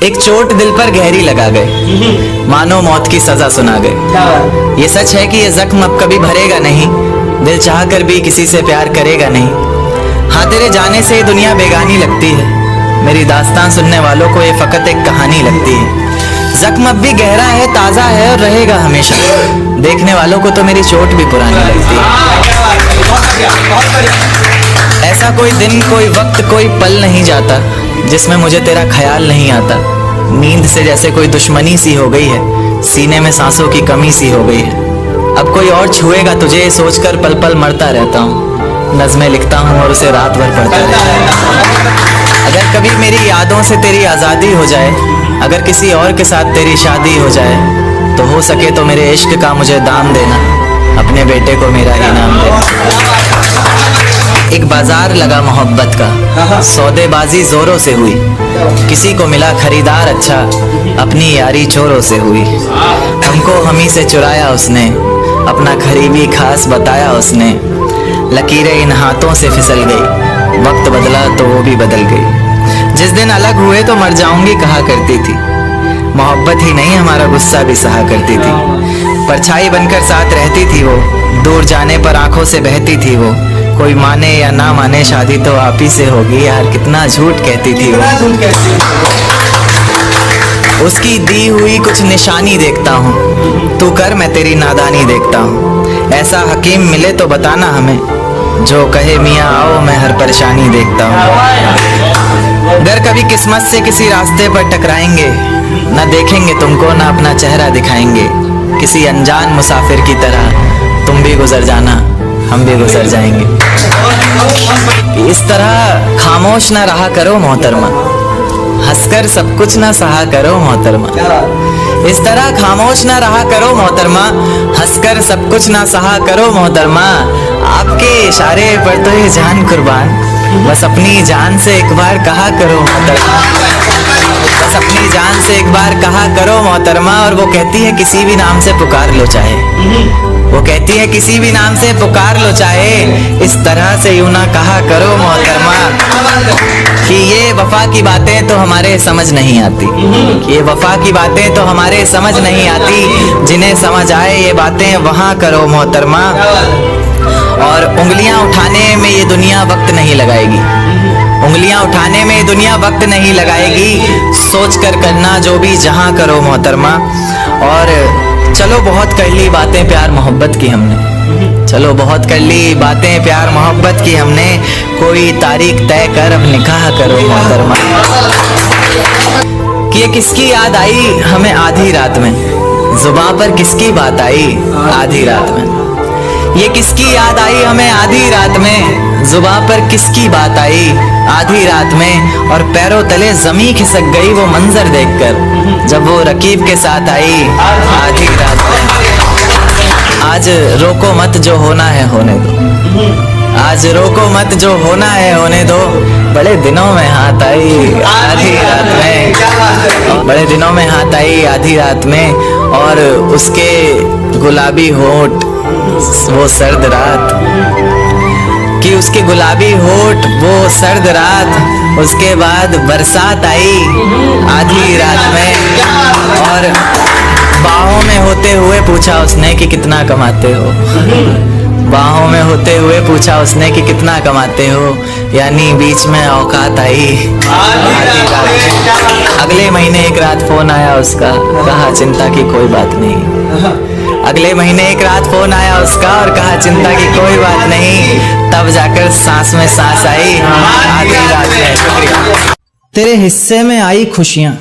एक चोट दिल पर गहरी लगा गए, मानो मौत की सजा सुना गए। ये सच है कि ये जख्म अब कभी भरेगा नहीं, दिल चाह कर भी किसी से प्यार करेगा नहीं। हाँ, तेरे जाने से दुनिया बेगानी लगती है, मेरी दास्तान सुनने वालों को ये फकत एक कहानी लगती है। जख्म अब भी गहरा है, ताजा है और रहेगा हमेशा, देखने वालों को तो मेरी चोट भी पुरानी लगती है। ऐसा कोई दिन, कोई वक्त, कोई पल नहीं जाता जिसमें मुझे तेरा ख्याल नहीं आता। नींद से जैसे कोई दुश्मनी सी हो गई है, सीने में सांसों की कमी सी हो गई है। अब कोई और छुएगा तुझे सोचकर पल पल मरता रहता हूँ, नज़्में लिखता हूँ और उसे रात भर पढ़ता रहता हूँ। अगर कभी मेरी यादों से तेरी आज़ादी हो जाए, अगर किसी और के साथ तेरी शादी हो जाए, तो हो सके तो मेरे इश्क का मुझे दाम देना, अपने बेटे को मेरा इनाम देना। एक बाजार लगा मोहब्बत का, सौदेबाजी जोरों से हुई, किसी को मिला खरीदार अच्छा, अपनी यारी चोरों से हुई। हमको हमी से चुराया उसने, अपना करीबी खास बताया उसने। लकीरें इन हाथों से फिसल गई, वक्त बदला तो वो भी बदल गई। जिस दिन अलग हुए तो मर जाऊंगी कहा करती थी, मोहब्बत ही नहीं हमारा गुस्सा भी सहा करती थी। परछाई बनकर साथ रहती थी वो, दूर जाने पर आंखों से बहती थी वो। कोई माने या ना माने शादी तो आप ही से होगी यार, कितना झूठ कहती थी वो। उसकी दी हुई कुछ निशानी देखता हूँ, तू कर मैं तेरी नादानी देखता हूँ। ऐसा हकीम मिले तो बताना हमें, जो कहे मियाँ आओ मैं हर परेशानी देखता हूँ। अगर कभी किस्मत से किसी रास्ते पर टकराएंगे, न देखेंगे तुमको न अपना चेहरा दिखाएंगे। किसी अनजान मुसाफिर की तरह तुम भी गुजर जाना, हम भी गुजर जाएंगे। इस तरह खामोश ना रहा करो मोहतरमा, हंसकर सब कुछ ना सहा करो मोहतरमा। इस तरह खामोश ना रहा करो मोहतरमा, हंसकर सब कुछ ना सहा करो मोहतरमा। आपके इशारे पर तो ये जान कुर्बान, बस अपनी जान से एक बार कहा करो मोहतरमा, बस अपनी जान से एक बार कहा करो मोहतरमा। और वो कहती है किसी भी नाम से पुकार लो चाहे, वो कहती है किसी भी नाम से पुकार लो चाहे, इस तरह से यूं ना कहा करो मोहतरमा। कि ये वफा की बातें तो हमारे समझ नहीं आती, कि ये वफा की बातें तो हमारे समझ नहीं आती। जिन्हें समझ आए ये बातें वहाँ करो मोहतरमा। और उंगलियां उठाने में ये दुनिया वक्त नहीं लगाएगी, उंगलियां उठाने में दुनिया वक्त नहीं लगाएगी। सोच कर करना जो भी जहां करो मोहतरमा। और चलो बहुत कर ली बातें प्यार मोहब्बत की हमने, चलो बहुत कर ली बातें प्यार मोहब्बत की हमने। कोई तारीख तय कर अब निकाह करो मोहतरमा। कि ये किसकी याद आई हमें आधी रात में, जुबां पर किसकी बात आई आधी रात में। ये किसकी याद आई हमें आधी रात में, जुबां पर किसकी बात आई आधी रात में। और पैरों तले जमी खिसक गई वो मंजर देखकर, जब वो रकीब के साथ आई आधी रात में। आज रोको मत जो होना है होने दो, आज रोको मत जो होना है होने दो। बड़े दिनों में हाथ आई आधी रात में, बड़े दिनों में हाथ आई आधी रात में। और उसके गुलाबी होठ वो सर्द रात, कि उसके गुलाबी होठ वो सर्द रात। उसके बाद बरसात आई आधी रात में, और बाहों में होते हुए पूछा उसने कि कितना कमाते हो, बाहों में होते हुए पूछा उसने कि कितना कमाते हो। यानी बीच में औकात आई आधी रात में। अगले महीने एक रात फोन आया उसका, कहा चिंता की कोई बात नहीं। अगले महीने एक रात फोन आया उसका और कहा चिंता की कोई बात नहीं। तब जाकर सांस में सांस आई आधी रात में। शुक्रिया। तेरे हिस्से में आई खुशियां,